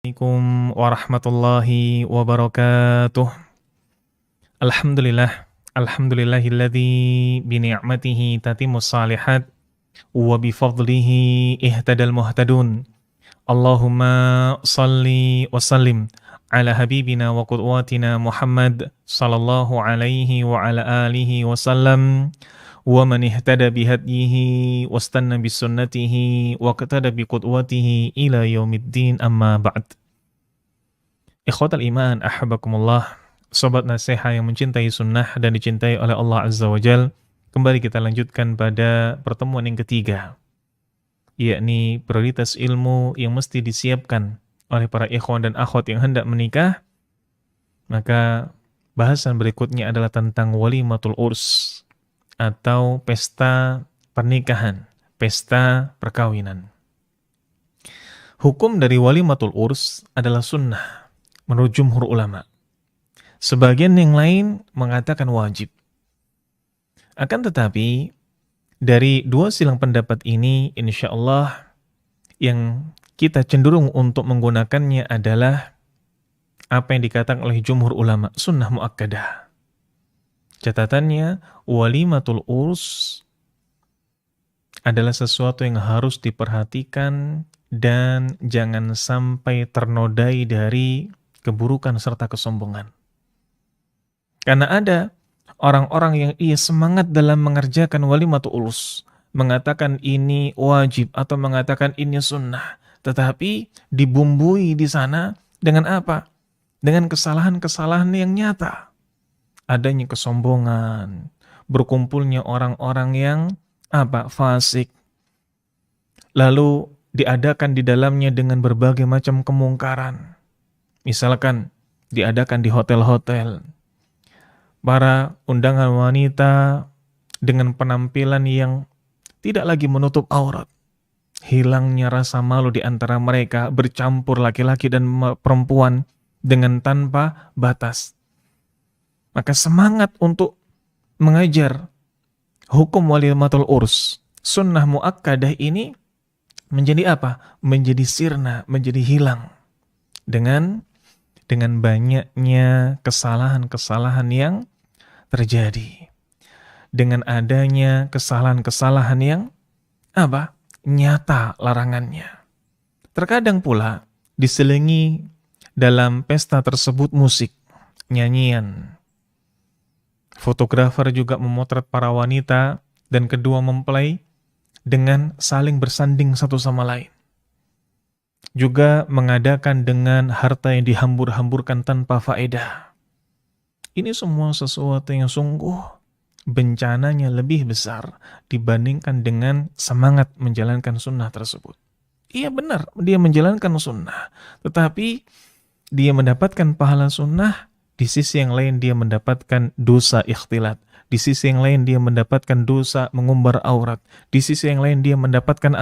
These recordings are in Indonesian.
Assalamualaikum warahmatullahi wabarakatuh. Alhamdulillah, alhamdulillahilladzi bi ni'matihi tatimmus shalihat wa bi fadlihi ihtadal muhtadun. Allahumma salli wa sallim ala habibina wa qudwatina Muhammad sallallahu alaihi wa ala alihi wasallam wa man ihtada bihadyihi wastanna bisunnatihi wa qatada biqudwatihi ila yaumiddin amma ba'd. Ikhwatal iman, ahabbakumullah, sobat nasiha yang mencintai sunnah dan dicintai oleh Allah Azza wa Jal. Kembali kita lanjutkan pada pertemuan yang ketiga, yakni prioritas ilmu yang mesti disiapkan oleh para ikhwan dan akhwat yang hendak menikah. Maka bahasan berikutnya adalah tentang walimatul urs, atau pesta pernikahan, pesta perkawinan. Hukum dari walimatul urs adalah sunnah menurut jumhur ulama. Sebagian yang lain mengatakan wajib. Akan tetapi, dari dua silang pendapat ini, insya Allah yang kita cenderung untuk menggunakannya adalah apa yang dikatakan oleh jumhur ulama, sunnah muakkadah. Catatannya, walimatul urs adalah sesuatu yang harus diperhatikan dan jangan sampai ternodai dari keburukan serta kesombongan. Karena ada orang-orang yang ia semangat dalam mengerjakan walimatul urs, mengatakan ini wajib atau mengatakan ini sunnah, tetapi dibumbui di sana dengan apa? Dengan kesalahan-kesalahan yang nyata. Adanya kesombongan, berkumpulnya orang-orang yang fasik. Lalu diadakan di dalamnya dengan berbagai macam kemungkaran. Misalkan diadakan di hotel-hotel. Para undangan wanita dengan penampilan yang tidak lagi menutup aurat. Hilangnya rasa malu di antara mereka, bercampur laki-laki dan perempuan dengan tanpa batas. Maka semangat untuk mengajar hukum walimatul urs, sunnah muakkadah ini menjadi apa? Menjadi sirna, menjadi hilang. Dengan banyaknya kesalahan-kesalahan yang terjadi. Dengan adanya kesalahan-kesalahan yang nyata larangannya. Terkadang pula diselingi dalam pesta tersebut musik, nyanyian. Fotografer juga memotret para wanita dan kedua mempelai dengan saling bersanding satu sama lain. Juga mengadakan dengan harta yang dihambur-hamburkan tanpa faedah. Ini semua sesuatu yang sungguh bencananya lebih besar dibandingkan dengan semangat menjalankan sunnah tersebut. Iya benar, dia menjalankan sunnah. Tetapi dia mendapatkan pahala sunnah, di sisi yang lain dia mendapatkan dosa ikhtilat. Di sisi yang lain dia mendapatkan dosa mengumbar aurat. Di sisi yang lain dia mendapatkan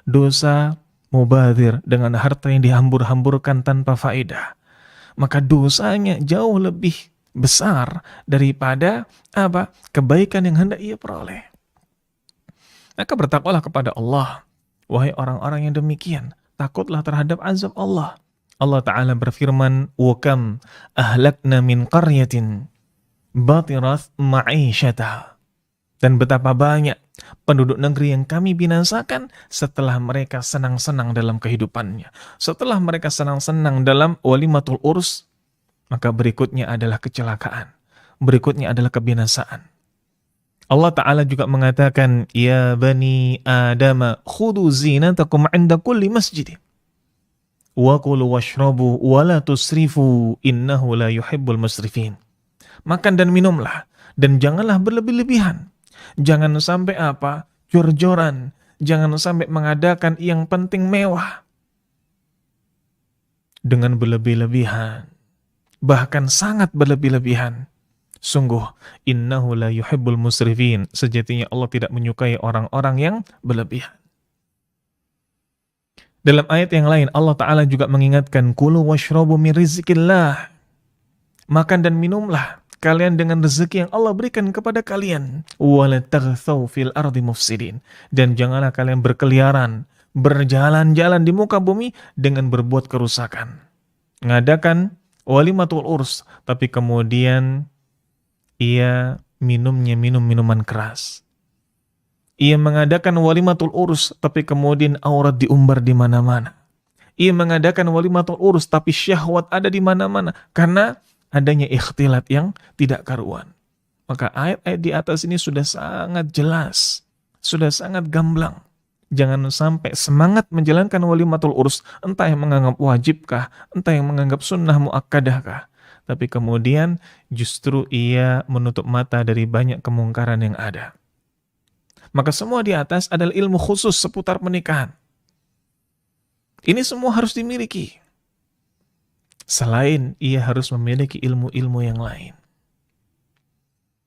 dosa mubadir dengan harta yang dihambur-hamburkan tanpa faedah. Maka dosanya jauh lebih besar daripada kebaikan yang hendak ia peroleh. Maka bertakwalah kepada Allah, wahai orang-orang yang demikian. Takutlah terhadap azab Allah. Allah Ta'ala berfirman, وَكَمْ أَهْلَكْنَا مِنْ قَرْيَةٍ بَطِرَتْ مَعِيشَتَهَا. Dan betapa banyak penduduk negeri yang kami binasakan setelah mereka senang-senang dalam kehidupannya. Setelah mereka senang-senang dalam walimatul urs, maka berikutnya adalah kecelakaan. Berikutnya adalah kebinasaan. Allah Ta'ala juga mengatakan, Ya bani Adam, khudu zinatakum 'inda kulli masjid. Wa kulu washrabu wa la tusrifu innahu la yuhibbul musrifin. Makan dan minumlah dan janganlah berlebih-lebihan. Jangan sampai jor-joran, jangan sampai mengadakan yang penting mewah dengan berlebih-lebihan, bahkan sangat berlebih-lebihan. Sungguh innahu la yuhibbul musrifin, sejatinya Allah tidak menyukai orang-orang yang berlebihan. Dalam ayat yang lain Allah Ta'ala juga mengingatkan, Kulu washrabu min rizqillah. Makan dan minumlah kalian dengan rezeki yang Allah berikan kepada kalian. Wala taghthaw fil ardi mufsidin. Dan janganlah kalian berkeliaran, berjalan-jalan di muka bumi dengan berbuat kerusakan. mengadakan walimatul urs, tapi kemudian ia minum minuman keras. Ia mengadakan walimatul urs, tapi kemudian aurat diumbar di mana-mana. Ia mengadakan walimatul urs, tapi syahwat ada di mana-mana karena adanya ikhtilat yang tidak karuan. Maka ayat-ayat di atas ini sudah sangat jelas, sudah sangat gamblang. Jangan sampai semangat menjalankan walimatul urs, entah yang menganggap wajibkah, entah yang menganggap sunnah muakkadahkah, tapi kemudian justru ia menutup mata dari banyak kemungkaran yang ada. Maka semua di atas adalah ilmu khusus seputar pernikahan. Ini semua harus dimiliki. Selain ia harus memiliki ilmu-ilmu yang lain.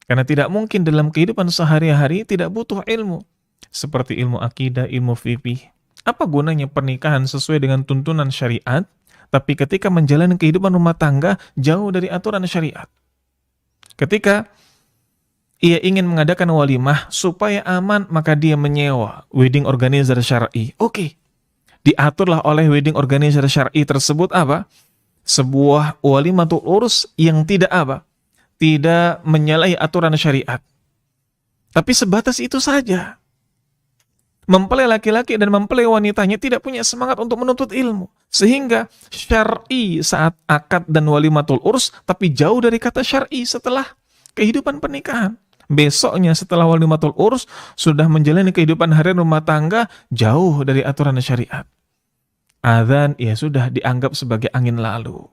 Karena tidak mungkin dalam kehidupan sehari-hari tidak butuh ilmu. Seperti ilmu akidah, ilmu fikih. Apa gunanya pernikahan sesuai dengan tuntunan syariat, tapi ketika menjalani kehidupan rumah tangga jauh dari aturan syariat. Ketika ia ingin mengadakan walimah supaya aman, maka dia menyewa wedding organizer syar'i. Oke. Diaturlah oleh wedding organizer syar'i tersebut apa? Sebuah walimatul urs yang tidak apa? Tidak menyalahi aturan syariat. Tapi sebatas itu saja. Mempelai laki-laki dan mempelai wanitanya tidak punya semangat untuk menuntut ilmu. Sehingga syar'i saat akad dan walimatul urs, tapi jauh dari kata syar'i setelah kehidupan pernikahan. Besoknya setelah walimatul urs, sudah menjalani kehidupan harian rumah tangga jauh dari aturan syariat. Adzan ya sudah dianggap sebagai angin lalu.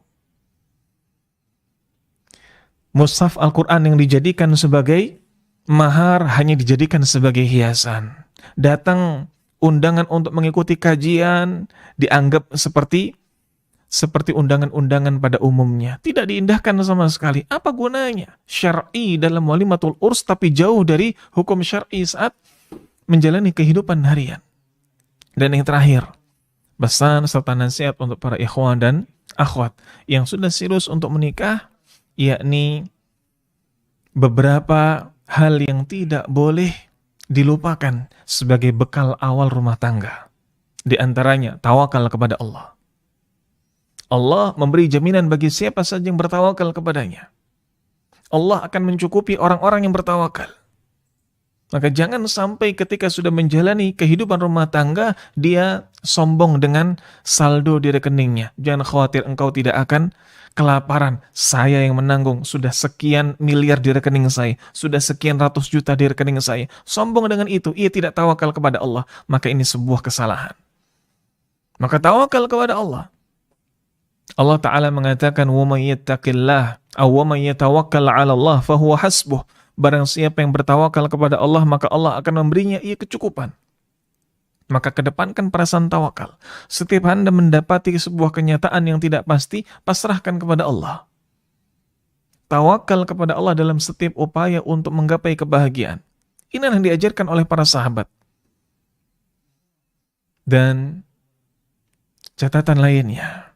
Mushaf Al-Quran yang dijadikan sebagai mahar hanya dijadikan sebagai hiasan. Datang undangan untuk mengikuti kajian dianggap seperti undangan-undangan pada umumnya. Tidak diindahkan sama sekali. Apa gunanya? Syar'i dalam walimatul urs tapi jauh dari hukum syar'i saat menjalani kehidupan harian. Dan yang terakhir, pesan serta nasihat untuk para ikhwan dan akhwat yang sudah serius untuk menikah, yakni beberapa hal yang tidak boleh dilupakan sebagai bekal awal rumah tangga. Di antaranya, tawakal kepada Allah. Allah memberi jaminan bagi siapa saja yang bertawakal kepadanya. Allah akan mencukupi orang-orang yang bertawakal. Maka jangan sampai ketika sudah menjalani kehidupan rumah tangga, dia sombong dengan saldo di rekeningnya. Jangan khawatir engkau tidak akan kelaparan. Saya yang menanggung, sudah sekian miliar di rekening saya, sudah sekian ratus juta di rekening saya. Sombong dengan itu, ia tidak tawakal kepada Allah. Maka ini sebuah kesalahan. Maka tawakal kepada Allah. Allah Ta'ala mengatakan, وَمَنْ يَتَّقِ اللَّهِ أَوْ وَمَنْ يَتَوَكَّلْ عَلَى اللَّهِ فَهُوَ حَسْبُهُ. Barang siapa yang bertawakal kepada Allah, maka Allah akan memberinya ia kecukupan. Maka kedepankan perasaan tawakal. Setiap Anda mendapati sebuah kenyataan yang tidak pasti, pasrahkan kepada Allah. Tawakal kepada Allah dalam setiap upaya untuk menggapai kebahagiaan. Ini yang diajarkan oleh para sahabat. Dan catatan lainnya,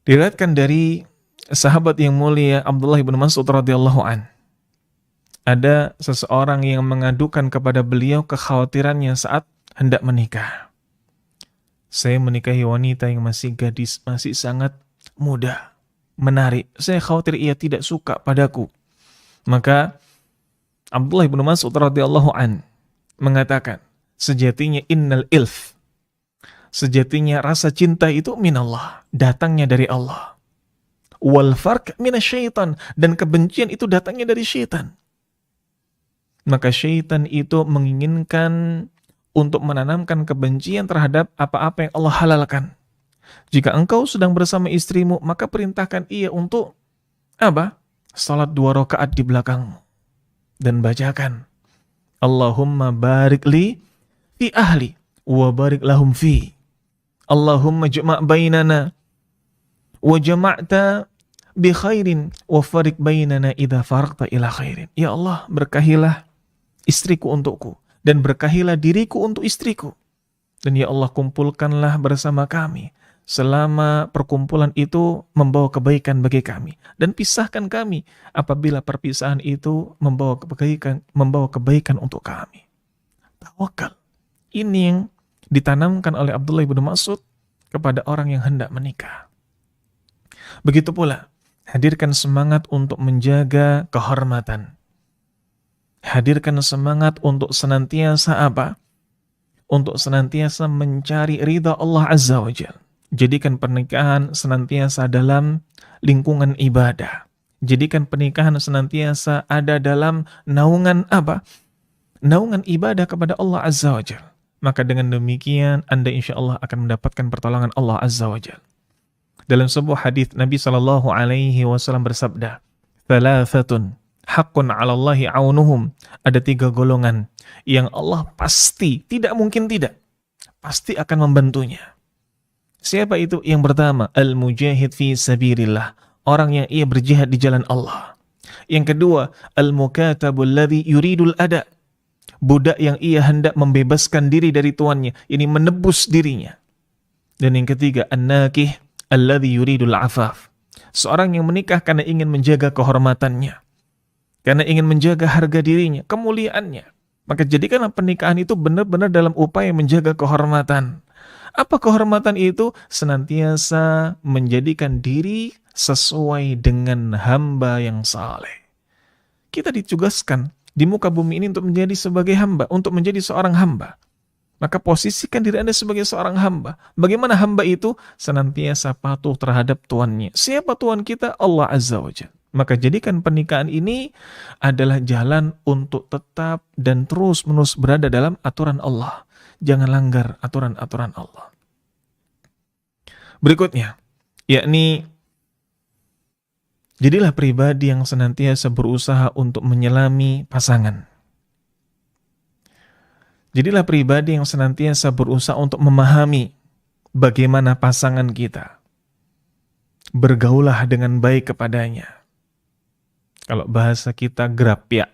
diriwayatkan dari sahabat yang mulia Abdullah bin Mas'ud radhiyallahu an. Ada seseorang yang mengadukan kepada beliau kekhawatirannya saat hendak menikah. Saya menikahi wanita yang masih gadis, masih sangat muda, menarik. Saya khawatir ia tidak suka padaku. Maka Abdullah bin Mas'ud radhiyallahu an mengatakan, sejatinya innal ilf, sejatinya rasa cinta itu minallah, datangnya dari Allah. Wal farq minasyaitan, dan kebencian itu datangnya dari syaitan. Maka syaitan itu menginginkan untuk menanamkan kebencian terhadap apa-apa yang Allah halalkan. Jika engkau sedang bersama istrimu, maka perintahkan ia untuk apa? Salat 2 rakaat di belakangmu dan bacakan Allahumma barik li fi ahli wa barik lahum fi. Allahumma jama' bainana wa jama'ta bi khairin wa farik bainana idza faraqta ila khairin. Ya Allah, berkahilah istriku untukku dan berkahilah diriku untuk istriku. Dan ya Allah, kumpulkanlah bersama kami selama perkumpulan itu membawa kebaikan bagi kami, dan pisahkan kami apabila perpisahan itu membawa kebaikan untuk kami. Tawakal. Ini yang ditanamkan oleh Abdullah bin Mas'ud kepada orang yang hendak menikah. Begitu pula, hadirkan semangat untuk menjaga kehormatan. Hadirkan semangat untuk senantiasa apa? Untuk senantiasa mencari ridha Allah Azza wa Jalla. Jadikan pernikahan senantiasa dalam lingkungan ibadah. Jadikan pernikahan senantiasa ada dalam naungan apa? Naungan ibadah kepada Allah Azza wa Jalla. Maka dengan demikian Anda insya Allah akan mendapatkan pertolongan Allah Azza wa Jalla. Dalam sebuah hadis Nabi SAW bersabda, "Thalathatun haqqun 'ala Allahi 'aunuhum." Ada 3 golongan yang Allah pasti, tidak mungkin tidak, pasti akan membantunya. Siapa itu? Yang pertama, al-mujahid fi sabilillah, orang yang ia berjihad di jalan Allah. Yang kedua, al-mukatabul ladzi yuridul ada, budak yang ia hendak membebaskan diri dari tuannya, ini menebus dirinya. Dan yang ketiga, an-nakih alladzi yuridul afaf, seorang yang menikah karena ingin menjaga kehormatannya, karena ingin menjaga harga dirinya, kemuliaannya. Maka jadikanlah pernikahan itu benar-benar dalam upaya menjaga kehormatan. Apa kehormatan itu? Senantiasa menjadikan diri sesuai dengan hamba yang saleh. Kita ditugaskan di muka bumi ini untuk menjadi sebagai hamba, untuk menjadi seorang hamba. Maka posisikan diri Anda sebagai seorang hamba. Bagaimana hamba itu? Senantiasa patuh terhadap tuannya. Siapa tuan kita? Allah Azza wa Jalla. Maka jadikan pernikahan ini adalah jalan untuk tetap dan terus-menerus berada dalam aturan Allah. Jangan langgar aturan-aturan Allah. Berikutnya, yakni jadilah pribadi yang senantiasa berusaha untuk menyelami pasangan. Jadilah pribadi yang senantiasa berusaha untuk memahami bagaimana pasangan kita. Bergaulah dengan baik kepadanya. Kalau bahasa kita grapya,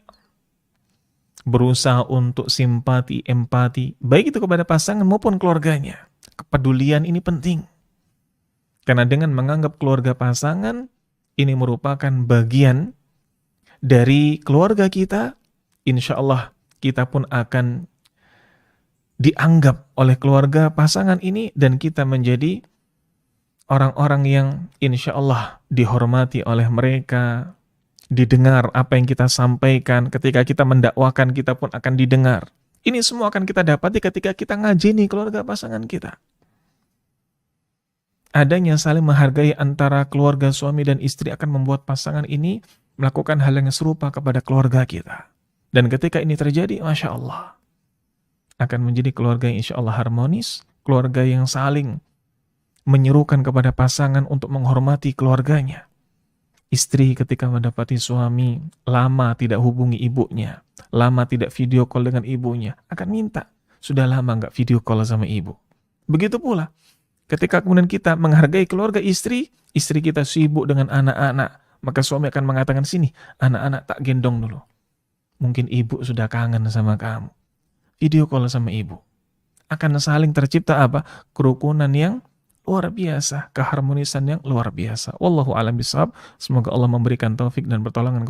berusaha untuk simpati, empati, baik itu kepada pasangan maupun keluarganya. Kepedulian ini penting. Karena dengan menganggap keluarga pasangan, ini merupakan bagian dari keluarga kita, insya Allah kita pun akan dianggap oleh keluarga pasangan ini dan kita menjadi orang-orang yang insya Allah dihormati oleh mereka, didengar apa yang kita sampaikan, ketika kita mendakwakan kita pun akan didengar. Ini semua akan kita dapati ketika kita ngajeni keluarga pasangan kita. Adanya saling menghargai antara keluarga suami dan istri akan membuat pasangan ini melakukan hal yang serupa kepada keluarga kita. Dan ketika ini terjadi, Masya Allah, akan menjadi keluarga yang insya Allah harmonis, keluarga yang saling menyerukan kepada pasangan untuk menghormati keluarganya. Istri ketika mendapati suami lama tidak hubungi ibunya, lama tidak video call dengan ibunya, akan minta, sudah lama nggak video call sama ibu. Begitu pula, ketika kemudian kita menghargai keluarga istri, istri kita sibuk dengan anak-anak, maka suami akan mengatakan, sini, anak-anak tak gendong dulu. Mungkin ibu sudah kangen sama kamu. Video call sama ibu. Akan saling tercipta apa? Kerukunan yang luar biasa, keharmonisan yang luar biasa. Wallahu a'lam bishawab. Semoga Allah memberikan taufik dan pertolongan